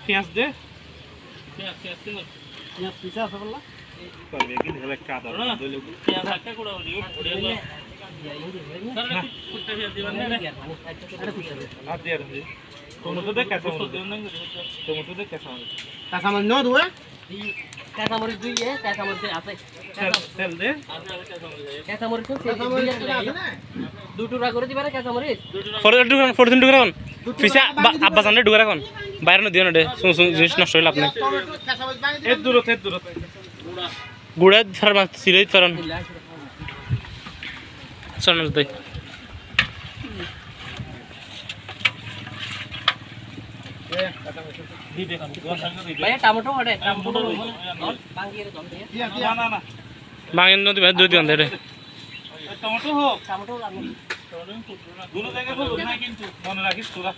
পেঁয়াজ দে কাঁচামরিচ দুই কাঁচামরিচ আছে তেল দে কাঁচামরিচ দুটো করে দিবা কাঁচামরিচ ফরচুন টুকরা কোন পিছে আব্বা সামনে টুকরা কোন বাইরে নদিও না দে জিনিস নষ্ট হইল আপনি এর দূরত গুড়া ছাড়া সিলাই ফেরন চল দে ভাই টমেটো হড়ে টমেটো বাঙেন নদী ভাই দুই দিন ধরে টমেটো হোক টমেটো দুনো জায়গায় কিন্তু মনে রাখিস তোরা